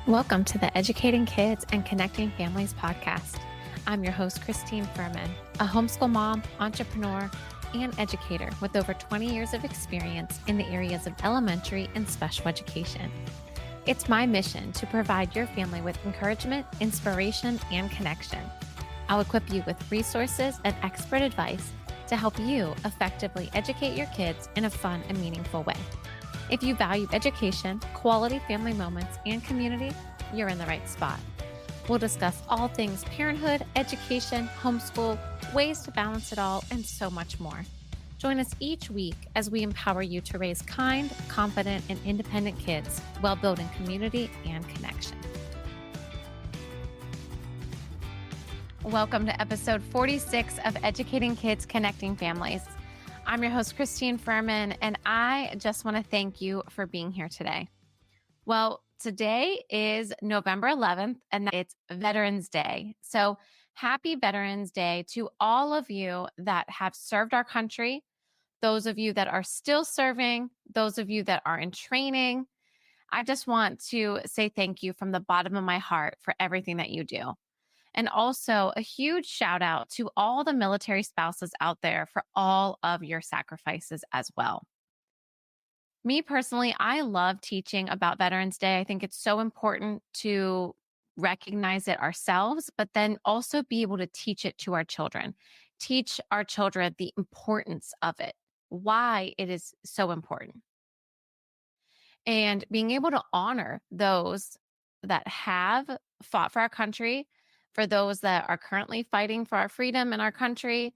Welcome to the Educating Kids and Connecting Families podcast. I'm your host, Christine Furman, a homeschool mom, entrepreneur, and educator with over 20 years of experience in the areas of elementary and special education. It's my mission to provide your family with encouragement, inspiration, and connection. I'll equip you with resources and expert advice to help you effectively educate your kids in a fun and meaningful way. If you value education, quality family moments, and community, you're in the right spot. We'll discuss all things parenthood, education, homeschool, ways to balance it all, and so much more. Join us each week as we empower you to raise kind, confident, and independent kids while building community and connection. Welcome to episode 46 of Educating Kids, Connecting Families. I'm your host, Christine Furman, and I just want to thank you for being here today. Well, today is November 11th, and it's Veterans Day. So happy Veterans Day to all of you that have served our country, those of you that are still serving, those of you that are in training. I just want to say thank you from the bottom of my heart for everything that you do. And also a huge shout out to all the military spouses out there for all of your sacrifices as well. Me personally, I love teaching about Veterans Day. I think it's so important to recognize it ourselves, but then also be able to teach it to our children. Teach our children the importance of it, why it is so important. And being able to honor those that have fought for our country, for those that are currently fighting for our freedom in our country,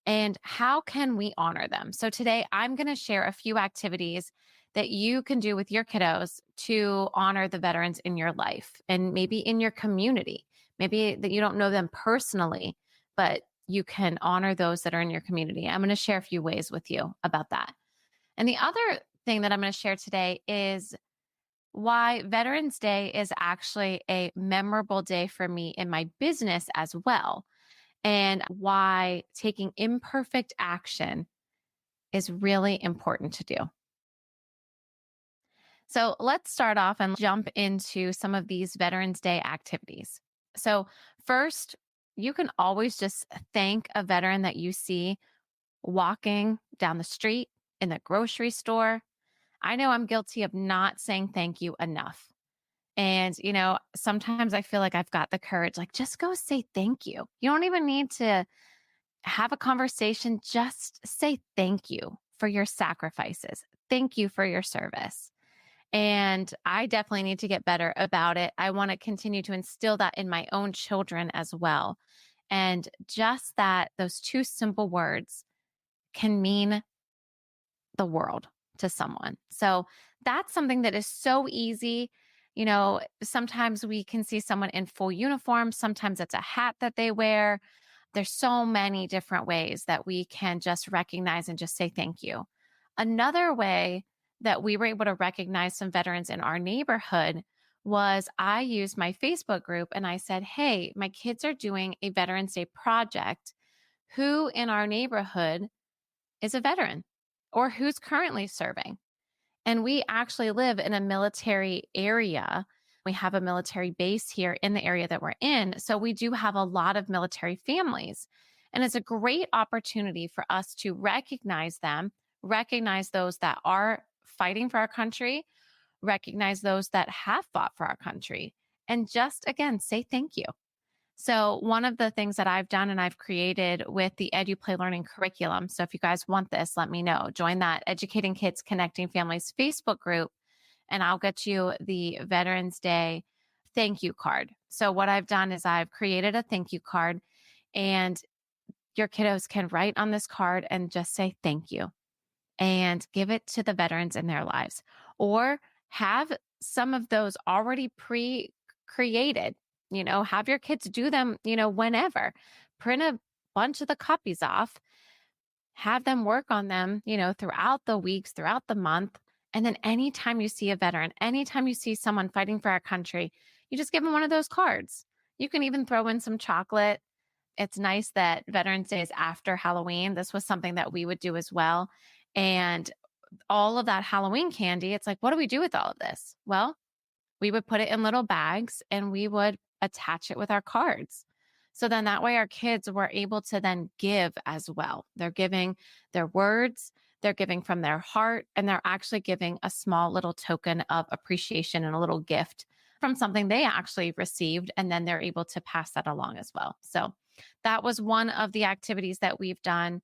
and how can we honor them? So today I'm going to share a few activities that you can do with your kiddos to honor the veterans in your life and maybe in your community. Maybe that you don't know them personally, but you can honor those that are in your community. I'm going to share a few ways with you about that. And the other thing that I'm going to share today is why Veterans Day is actually a memorable day for me in my business as well, and why taking imperfect action is really important to do. So let's start off and jump into some of these Veterans Day activities. So first, you can always just thank a veteran that you see walking down the street, in the grocery store. I know I'm guilty of not saying thank you enough. And, sometimes I feel like I've got the courage, like, just go say thank you. You don't even need to have a conversation. Just say thank you for your sacrifices. Thank you for your service. And I definitely need to get better about it. I want to continue to instill that in my own children as well. And just that, those two simple words can mean the world to someone. So that's something that is so easy. Sometimes we can see someone in full uniform. Sometimes it's a hat that they wear. There's so many different ways that we can just recognize and just say thank you. Another way that we were able to recognize some veterans in our neighborhood was I used my Facebook group and I said, hey, my kids are doing a Veterans Day project. Who in our neighborhood is a veteran or who's currently serving? And we actually live in a military area. We have a military base here in the area that we're in. So we do have a lot of military families. And it's a great opportunity for us to recognize them, recognize those that are fighting for our country, recognize those that have fought for our country, and just, again, say thank you. So one of the things that I've done and I've created with the EduPlay Learning curriculum. So if you guys want this, let me know. Join that Educating Kids, Connecting Families Facebook group, and I'll get you the Veterans Day thank you card. So what I've done is I've created a thank you card, and your kiddos can write on this card and just say thank you and give it to the veterans in their lives, or have some of those already pre-created. Have your kids do them, whenever. Print a bunch of the copies off, have them work on them, throughout the weeks, throughout the month. And then anytime you see a veteran, anytime you see someone fighting for our country, you just give them one of those cards. You can even throw in some chocolate. It's nice that Veterans Day is after Halloween. This was something that we would do as well. And all of that Halloween candy, it's like, what do we do with all of this? Well, We would put it in little bags and we would attach it with our cards. So then that way our kids were able to then give as well. They're giving their words, they're giving from their heart, and they're actually giving a small little token of appreciation and a little gift from something they actually received. And then they're able to pass that along as well. So that was one of the activities that we've done.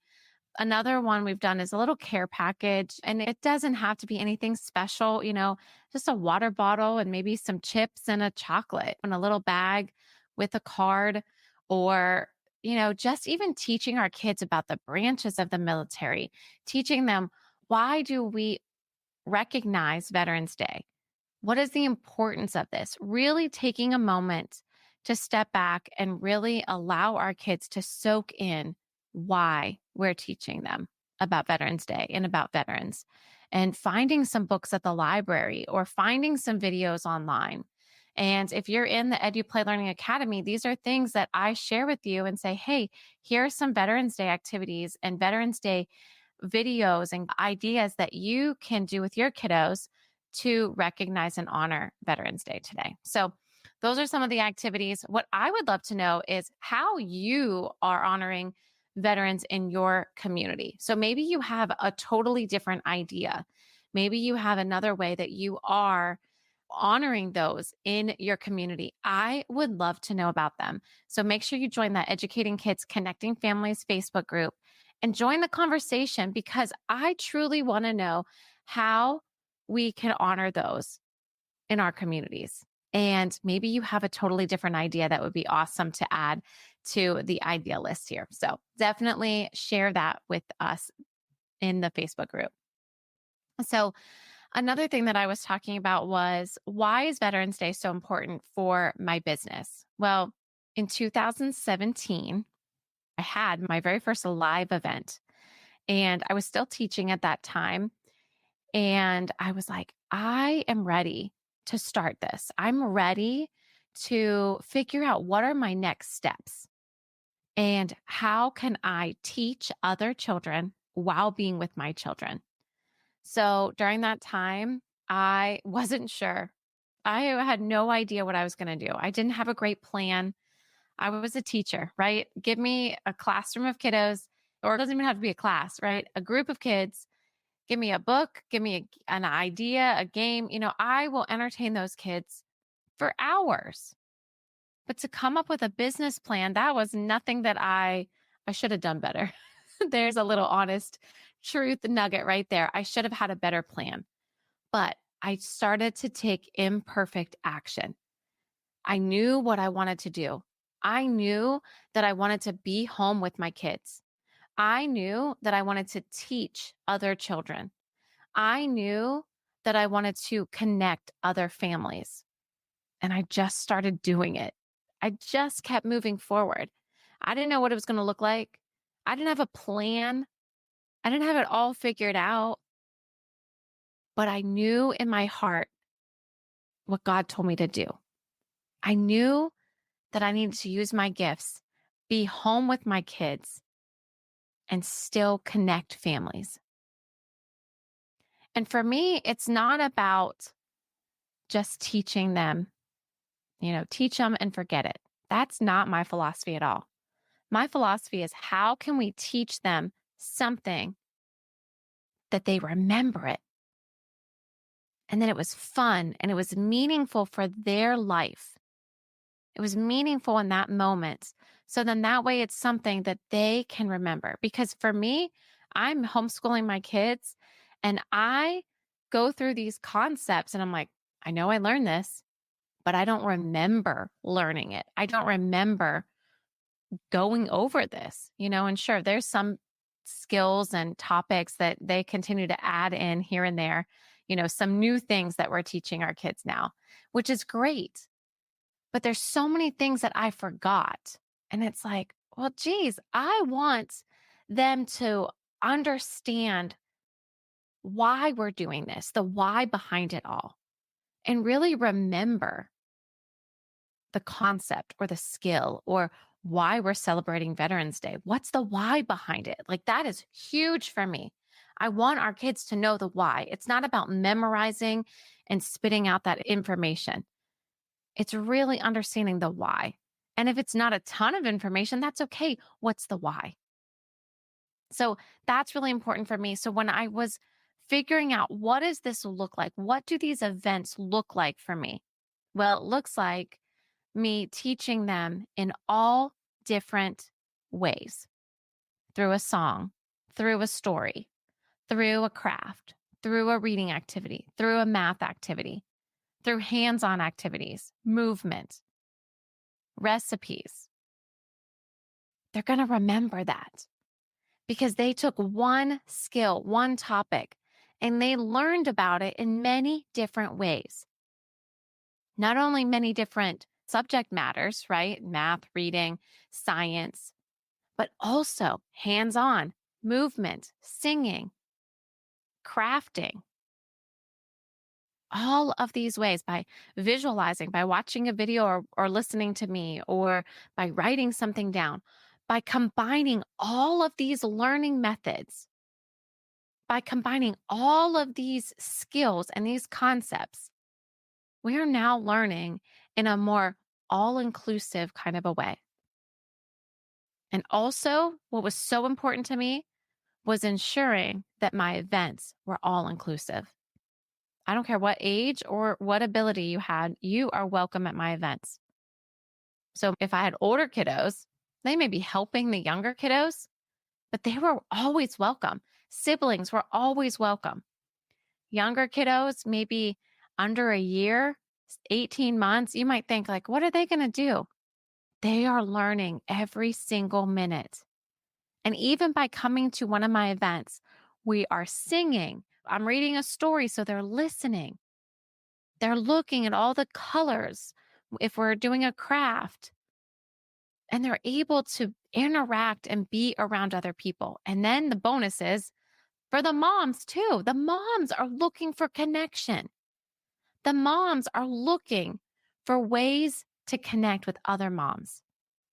Another one we've done is a little care package, and it doesn't have to be anything special, just a water bottle and maybe some chips and a chocolate and a little bag with a card, or, just even teaching our kids about the branches of the military, teaching them, why do we recognize Veterans Day? What is the importance of this? Really taking a moment to step back and really allow our kids to soak in why we're teaching them about Veterans Day and about veterans, and finding some books at the library or finding some videos online. And if you're in the Edu Play Learning Academy, these are things that I share with you and say, hey, here are some Veterans Day activities and Veterans Day videos and ideas that you can do with your kiddos to recognize and honor Veterans Day today. So, those are some of the activities. What I would love to know is how you are honoring veterans in your community. So, maybe you have a totally different idea. Maybe you have another way that you are honoring those in your community. I would love to know about them. So, make sure you join that Educating Kids Connecting Families Facebook group and join the conversation, because I truly want to know how we can honor those in our communities. And maybe you have a totally different idea that would be awesome to add to the idea list here. So definitely share that with us in the Facebook group. So, another thing that I was talking about was, why is Veterans Day so important for my business? Well, in 2017, I had my very first live event, and I was still teaching at that time. And I was like, I am ready to start this. I'm ready to figure out what are my next steps and how can I teach other children while being with my children. So during that time, I wasn't sure. I had no idea what I was going to do. I didn't have a great plan. I was a teacher, right? Give me a classroom of kiddos, or it doesn't even have to be a class, right? A group of kids. Give me a book, give me an idea, a game. I will entertain those kids for hours. But to come up with a business plan, that was nothing that I should have done better. There's a little honest truth nugget right there. I should have had a better plan. But I started to take imperfect action. I knew what I wanted to do. I knew that I wanted to be home with my kids. I knew that I wanted to teach other children. I knew that I wanted to connect other families, and I just started doing it. I just kept moving forward. I didn't know what it was going to look like. I didn't have a plan. I didn't have it all figured out, but I knew in my heart what God told me to do. I knew that I needed to use my gifts, be home with my kids, and still connect families. And for me, it's not about just teaching them, teach them and forget it. That's not my philosophy at all. My philosophy is, how can we teach them something that they remember it, and that it was fun and it was meaningful for their life. It was meaningful in that moment. So then that way it's something that they can remember. Because for me, I'm homeschooling my kids and I go through these concepts and I'm like, I know I learned this, but I don't remember learning it. I don't remember going over this, and sure, there's some skills and topics that they continue to add in here and there, some new things that we're teaching our kids now, which is great. But there's so many things that I forgot. And it's like, well, geez, I want them to understand why we're doing this, the why behind it all, and really remember the concept or the skill or why we're celebrating Veterans Day. What's the why behind it? Like, that is huge for me. I want our kids to know the why. It's not about memorizing and spitting out that information. It's really understanding the why. And if it's not a ton of information, that's okay. What's the why? So that's really important for me. So when I was figuring out what does this look like? What do these events look like for me? Well, it looks like me teaching them in all different ways through a song, through a story, through a craft, through a reading activity, through a math activity, through hands on activities, movement, recipes. They're going to remember that because they took one skill, one topic, and they learned about it in many different ways. Not only many different subject matters, right? Math, reading, science, but also hands on, movement, singing, crafting. All of these ways by visualizing, by watching a video or listening to me, or by writing something down, by combining all of these learning methods, by combining all of these skills and these concepts, we are now learning in a more all inclusive kind of a way. And also, what was so important to me was ensuring that my events were all inclusive. I don't care what age or what ability you had, you are welcome at my events. So if I had older kiddos, they may be helping the younger kiddos, but they were always welcome. Siblings were always welcome. Younger kiddos, maybe under a year, 18 months, you might think like, what are they going to do? They are learning every single minute. And even by coming to one of my events, we are singing. I'm reading a story, so they're listening. They're looking at all the colors if we're doing a craft, and they're able to interact and be around other people. And then the bonus is for the moms too. The moms are looking for connection. The moms are looking for ways to connect with other moms,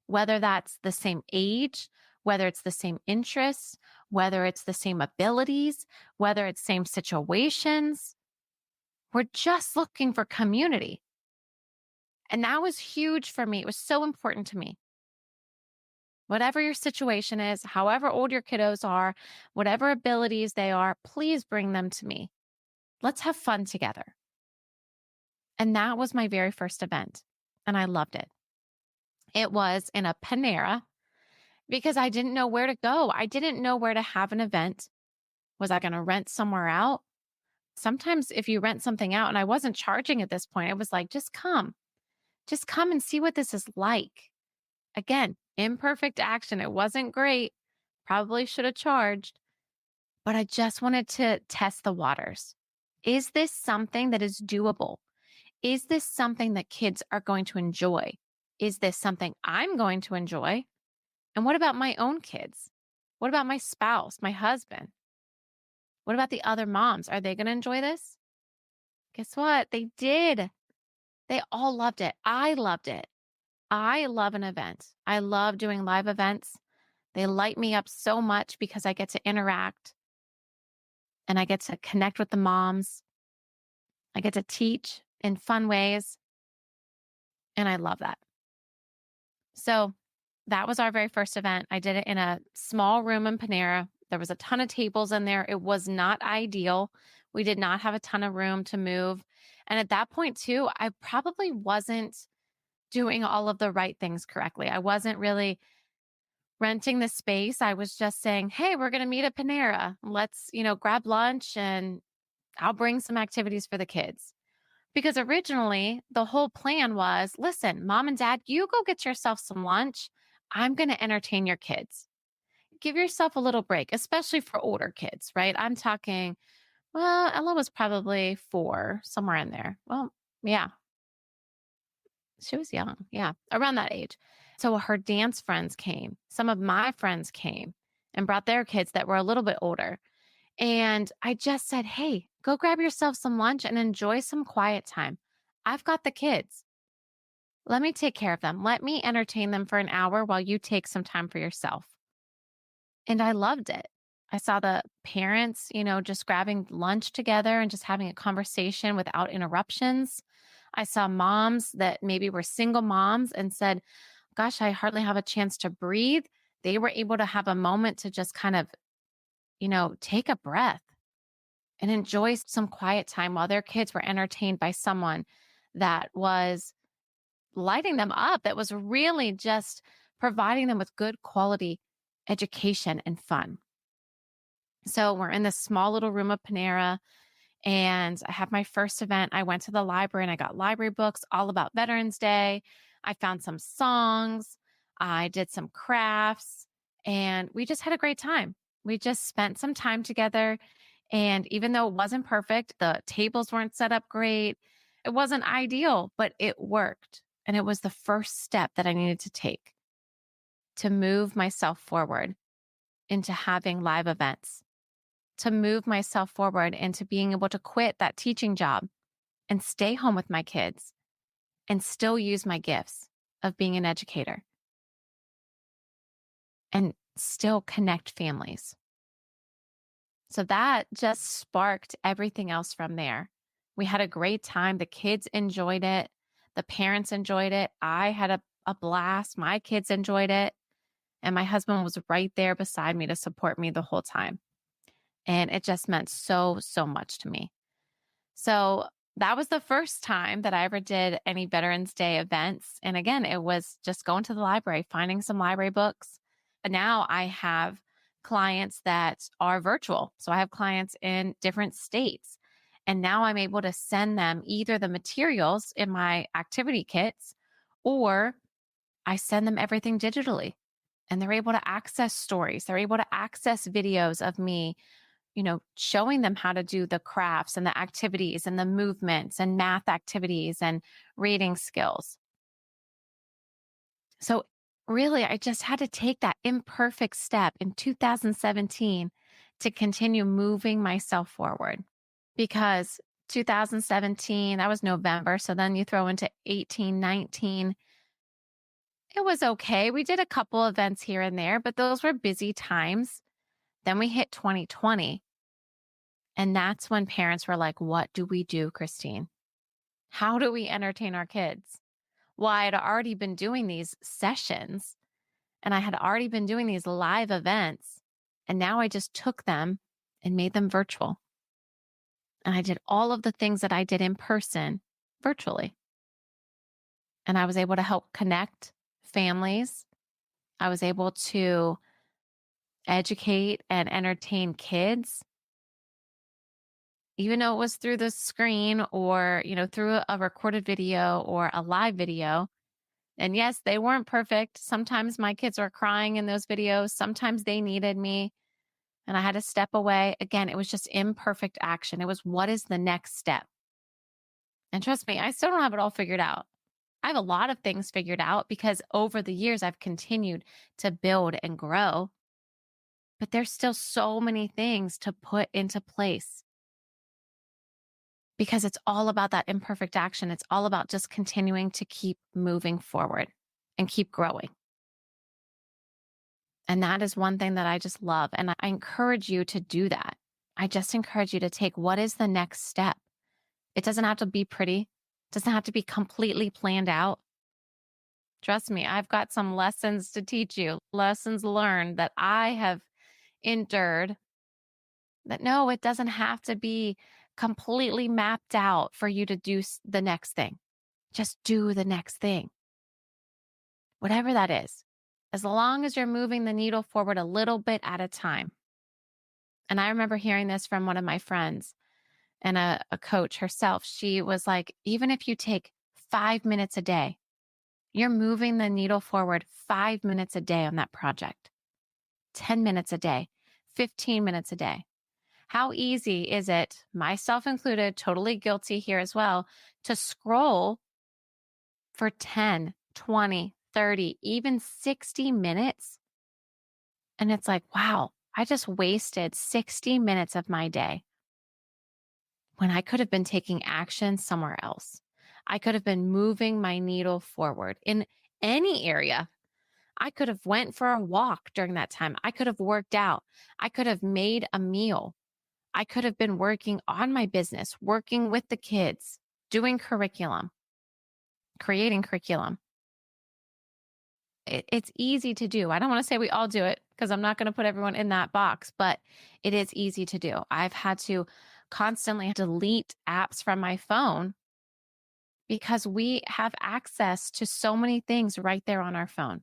whether that's the same age, whether it's the same interests, whether it's the same abilities, whether it's same situations. We're just looking for community. And that was huge for me. It was so important to me. Whatever your situation is, however old your kiddos are, whatever abilities they are, please bring them to me. Let's have fun together. And that was my very first event. And I loved it. It was in a Panera because I didn't know where to go. I didn't know where to have an event. Was I going to rent somewhere out? Sometimes if you rent something out, and I wasn't charging at this point, it was like, just come and see what this is like. Again, imperfect action. It wasn't great. Probably should have charged, but I just wanted to test the waters. Is this something that is doable? Is this something that kids are going to enjoy? Is this something I'm going to enjoy? And what about my own kids? What about my spouse, my husband? What about the other moms? Are they going to enjoy this? Guess what? They did. They all loved it. I loved it. I love an event. I love doing live events. They light me up so much because I get to interact and I get to connect with the moms. I get to teach in fun ways. And I love that. So that was our very first event. I did it in a small room in Panera. There was a ton of tables in there. It was not ideal. We did not have a ton of room to move. And at that point, too, I probably wasn't doing all of the right things correctly. I wasn't really renting the space. I was just saying, hey, we're going to meet at Panera. Let's, grab lunch and I'll bring some activities for the kids. Because originally the whole plan was, listen, mom and dad, you go get yourself some lunch. I'm going to entertain your kids. Give yourself a little break, especially for older kids, right? I'm talking, well, Ella was probably 4, somewhere in there. Well, yeah, she was young. Yeah, around that age. So her dance friends came. Some of my friends came and brought their kids that were a little bit older. And I just said, hey, go grab yourself some lunch and enjoy some quiet time. I've got the kids. Let me take care of them. Let me entertain them for an hour while you take some time for yourself. And I loved it. I saw the parents, just grabbing lunch together and just having a conversation without interruptions. I saw moms that maybe were single moms and said, gosh, I hardly have a chance to breathe. They were able to have a moment to just kind of, take a breath and enjoy some quiet time while their kids were entertained by someone that was lighting them up, that was really just providing them with good quality education and fun. So we're in this small little room of Panera, and I have my first event. I went to the library and I got library books all about Veterans Day. I found some songs. I did some crafts, and we just had a great time. We just spent some time together. And even though it wasn't perfect, the tables weren't set up great, it wasn't ideal, but it worked. And it was the first step that I needed to take to move myself forward into having live events, to move myself forward into being able to quit that teaching job and stay home with my kids and still use my gifts of being an educator and still connect families. So that just sparked everything else from there. We had a great time. The kids enjoyed it. The parents enjoyed it. I had a blast. My kids enjoyed it. And my husband was right there beside me to support me the whole time. And it just meant so, so much to me. So that was the first time that I ever did any Veterans Day events. And again, it was just going to the library, finding some library books. But now I have clients that are virtual. So I have clients in different states. And now I'm able to send them either the materials in my activity kits, or I send them everything digitally. And they're able to access stories. They're able to access videos of me, showing them how to do the crafts and the activities and the movements and math activities and reading skills. So, really, I just had to take that imperfect step in 2017 to continue moving myself forward, because 2017, that was November. So then you throw into 18, 19. It was okay. We did a couple events here and there, but those were busy times. Then we hit 2020. And that's when parents were like, what do we do, Christine? How do we entertain our kids? Well, I had already been doing these sessions and I had already been doing these live events. And now I just took them and made them virtual. And I did all of the things that I did in person virtually. And I was able to help connect families. I was able to educate and entertain kids, even though it was through the screen or, through a recorded video or a live video. And yes, they weren't perfect. Sometimes my kids were crying in those videos. Sometimes they needed me and I had to step away. Again, it was just imperfect action. It was, what is the next step? And trust me, I still don't have it all figured out. I have a lot of things figured out because over the years I've continued to build and grow, but there's still so many things to put into place, because it's all about that imperfect action. It's all about just continuing to keep moving forward and keep growing. And that is one thing that I just love. And I encourage you to do that. I just encourage you to take, what is the next step? It doesn't have to be pretty. It doesn't have to be completely planned out. Trust me, I've got some lessons to teach you, lessons learned that I have endured. That no, it doesn't have to be completely mapped out for you to do the next thing. Just do the next thing, whatever that is, as long as you're moving the needle forward a little bit at a time. And I remember hearing this from one of my friends and a coach herself. She was like, even if you take 5 minutes a day, you're moving the needle forward 5 minutes a day on that project, 10 minutes a day, 15 minutes a day. How easy is it, myself included, totally guilty here as well, to scroll for 10, 20, 30, even 60 minutes? And it's like, wow, I just wasted 60 minutes of my day when I could have been taking action somewhere else. I could have been moving my needle forward in any area. I could have went for a walk during that time. I could have worked out. I could have made a meal. I could have been working on my business, working with the kids, doing curriculum, creating curriculum. It's easy to do. I don't want to say we all do it because I'm not going to put everyone in that box, but it is easy to do. I've had to constantly delete apps from my phone because we have access to so many things right there on our phone.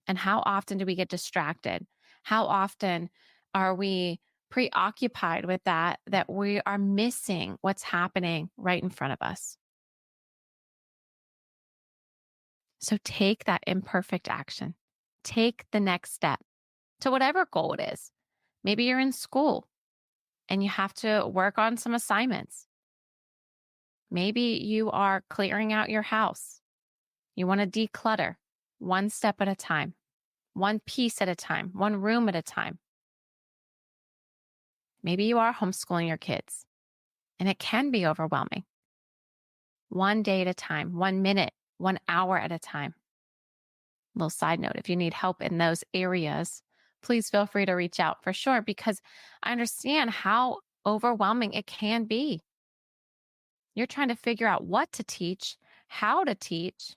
And how often do we get distracted? How often are we preoccupied with that we are missing what's happening right in front of us? So take that imperfect action. Take the next step to whatever goal it is. Maybe you're in school and you have to work on some assignments. Maybe you are clearing out your house. You want to declutter one step at a time, one piece at a time, one room at a time. Maybe you are homeschooling your kids and it can be overwhelming. One day at a time, 1 minute, 1 hour at a time. Little side note, if you need help in those areas, please feel free to reach out for sure, because I understand how overwhelming it can be. You're trying to figure out what to teach, how to teach.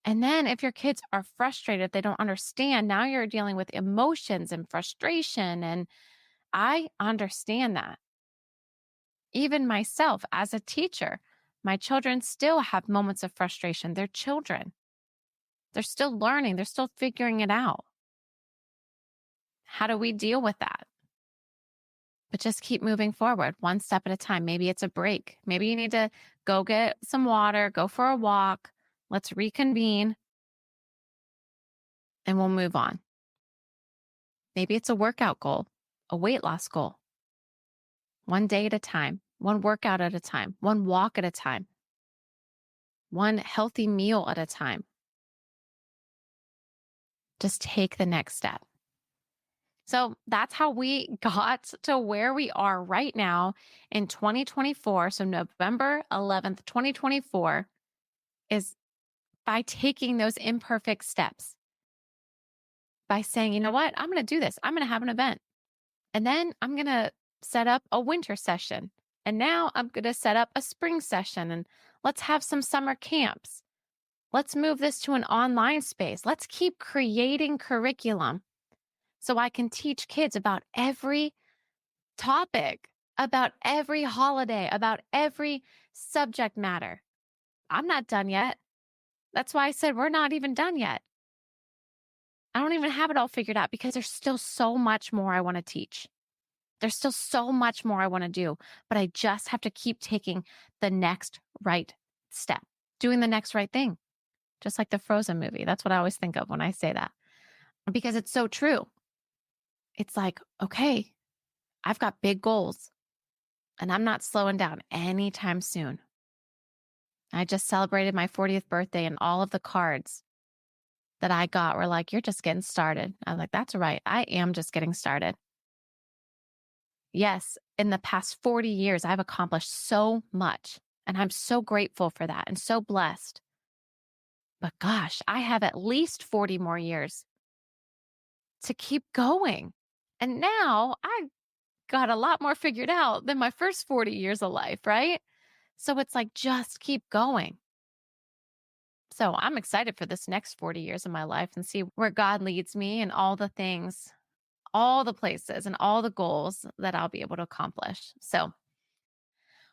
And then if your kids are frustrated, they don't understand, now you're dealing with emotions and frustration. And I understand that. Even myself as a teacher, my children still have moments of frustration. They're children. They're still learning. They're still figuring it out. How do we deal with that? But just keep moving forward one step at a time. Maybe it's a break. Maybe you need to go get some water, go for a walk. Let's reconvene and we'll move on. Maybe it's a workout goal, a weight loss goal. One day at a time, one workout at a time, one walk at a time, one healthy meal at a time. Just take the next step. So that's how we got to where we are right now in 2024. So November 11th, 2024 is by taking those imperfect steps, by saying, you know what, I'm going to do this. I'm going to have an event. And then I'm going to set up a winter session. And now I'm going to set up a spring session. And let's have some summer camps. Let's move this to an online space. Let's keep creating curriculum so I can teach kids about every topic, about every holiday, about every subject matter. I'm not done yet. That's why I said we're not even done yet. I don't even have it all figured out because there's still so much more I want to teach. There's still so much more I want to do, but I just have to keep taking the next right step, doing the next right thing, just like the Frozen movie. That's what I always think of when I say that, because it's so true. It's like, okay, I've got big goals and I'm not slowing down anytime soon. I just celebrated my 40th birthday and all of the cards that I got were like, you're just getting started. I was like, that's right. I am just getting started. Yes, in the past 40 years, I've accomplished so much, and I'm so grateful for that and so blessed. But gosh, I have at least 40 more years to keep going. And now I got a lot more figured out than my first 40 years of life, right? So it's like, just keep going. So I'm excited for this next 40 years of my life and see where God leads me and all the things, all the places and all the goals that I'll be able to accomplish. So,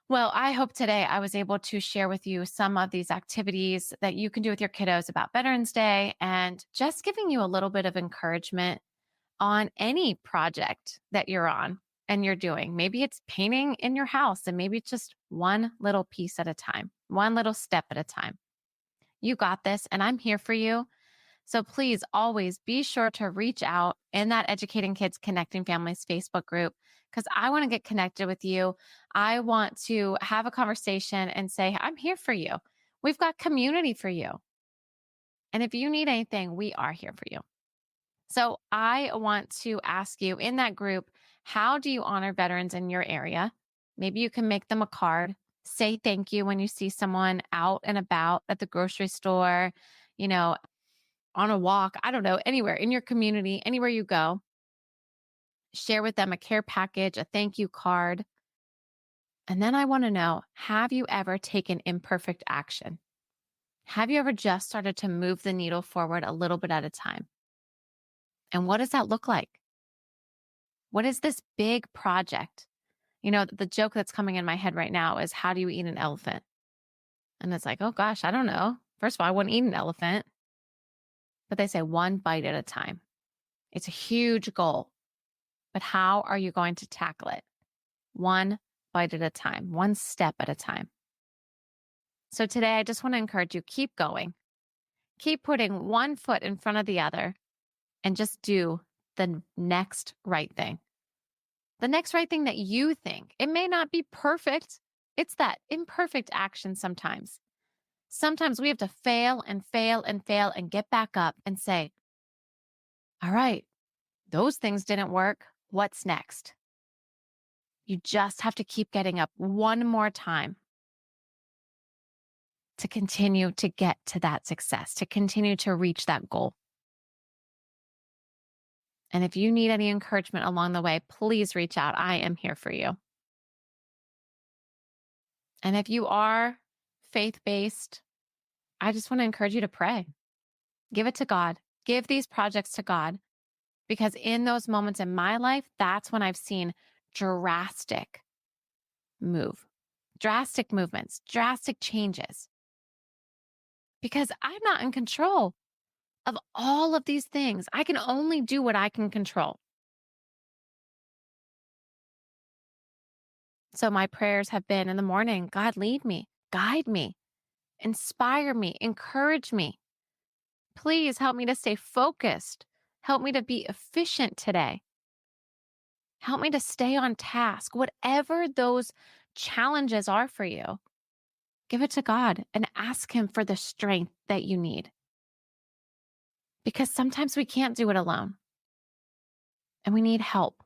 well, I hope today I was able to share with you some of these activities that you can do with your kiddos about Veterans Day, and just giving you a little bit of encouragement on any project that you're on and you're doing. Maybe it's painting in your house, and maybe it's just one little piece at a time, one little step at a time. You got this, and I'm here for you. So please always be sure to reach out in that Educating Kids Connecting Families Facebook group, because I want to get connected with you. I want to have a conversation and say, I'm here for you. We've got community for you. And if you need anything, we are here for you. So I want to ask you in that group, how do you honor veterans in your area? Maybe you can make them a card. Say thank you when you see someone out and about at the grocery store, you know, on a walk, I don't know, anywhere in your community, anywhere you go, share with them a care package, a thank you card. And then I want to know, have you ever taken imperfect action? Have you ever just started to move the needle forward a little bit at a time? And what does that look like? What is this big project? The joke that's coming in my head right now is, how do you eat an elephant? And it's like, oh gosh, I don't know. First of all, I wouldn't eat an elephant, but they say one bite at a time. It's a huge goal, but how are you going to tackle it? One bite at a time, one step at a time. So today, I just want to encourage you, keep going. Keep putting one foot in front of the other and just do the next right thing. The next right thing that you think. It may not be perfect. It's that imperfect action sometimes. Sometimes we have to fail and fail and fail and get back up and say, all right, those things didn't work. What's next? You just have to keep getting up one more time to continue to get to that success, to continue to reach that goal. And if you need any encouragement along the way, please reach out. I am here for you. And if you are faith-based, I just want to encourage you to pray. Give it to God. Give these projects to God. Because in those moments in my life, that's when I've seen drastic movements, drastic changes. Because I'm not in control of all of these things. I can only do what I can control. So my prayers have been in the morning, God, lead me, guide me, inspire me, encourage me. Please help me to stay focused. Help me to be efficient today. Help me to stay on task. Whatever those challenges are for you, give it to God and ask Him for the strength that you need. Because sometimes we can't do it alone. And we need help.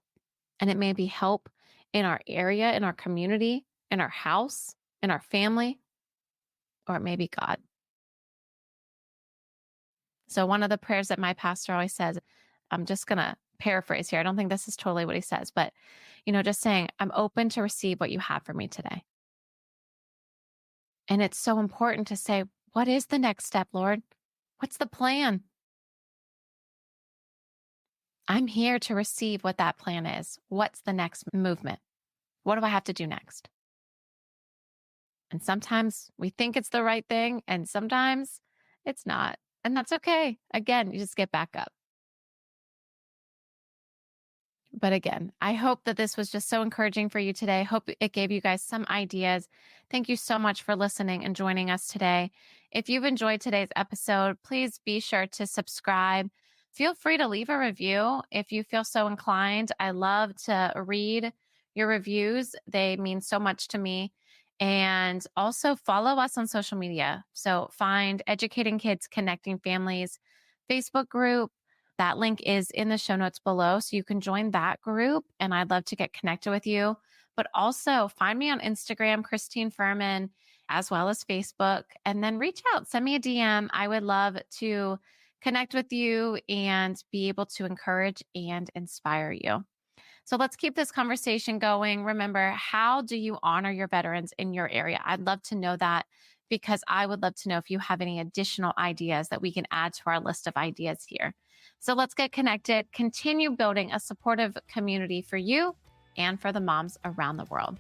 And it may be help in our area, in our community, in our house, in our family, or it may be God. So one of the prayers that my pastor always says, I'm just going to paraphrase here. I don't think this is totally what he says, but, just saying, I'm open to receive what you have for me today. And it's so important to say, what is the next step, Lord? What's the plan? I'm here to receive what that plan is. What's the next movement? What do I have to do next? And sometimes we think it's the right thing, and sometimes it's not. And that's okay. Again, you just get back up. But again, I hope that this was just so encouraging for you today. Hope it gave you guys some ideas. Thank you so much for listening and joining us today. If you've enjoyed today's episode, please be sure to subscribe. Feel free to leave a review if you feel so inclined. I love to read your reviews. They mean so much to me. And also follow us on social media. So find Educating Kids, Connecting Families Facebook group. That link is in the show notes below, so you can join that group, and I'd love to get connected with you. But also find me on Instagram, Christine Furman, as well as Facebook, and then reach out, send me a DM. I would love to connect with you and be able to encourage and inspire you. So let's keep this conversation going. Remember, how do you honor your veterans in your area? I'd love to know that, because I would love to know if you have any additional ideas that we can add to our list of ideas here. So let's get connected, continue building a supportive community for you and for the moms around the world.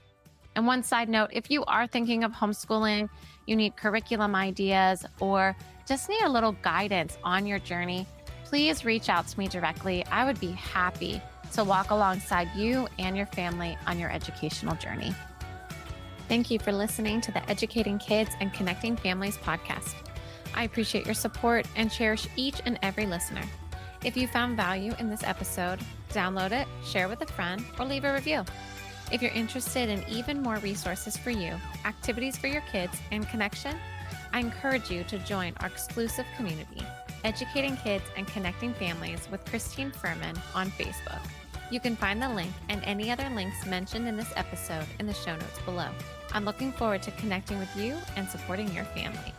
And one side note, if you are thinking of homeschooling, you need curriculum ideas, or just need a little guidance on your journey, please reach out to me directly. I would be happy to walk alongside you and your family on your educational journey. Thank you for listening to the Educating Kids and Connecting Families podcast. I appreciate your support and cherish each and every listener. If you found value in this episode, download it, share with a friend, or leave a review. If you're interested in even more resources for you, activities for your kids, and connection, I encourage you to join our exclusive community, Educating Kids and Connecting Families with Christine Furman on Facebook. You can find the link and any other links mentioned in this episode in the show notes below. I'm looking forward to connecting with you and supporting your family.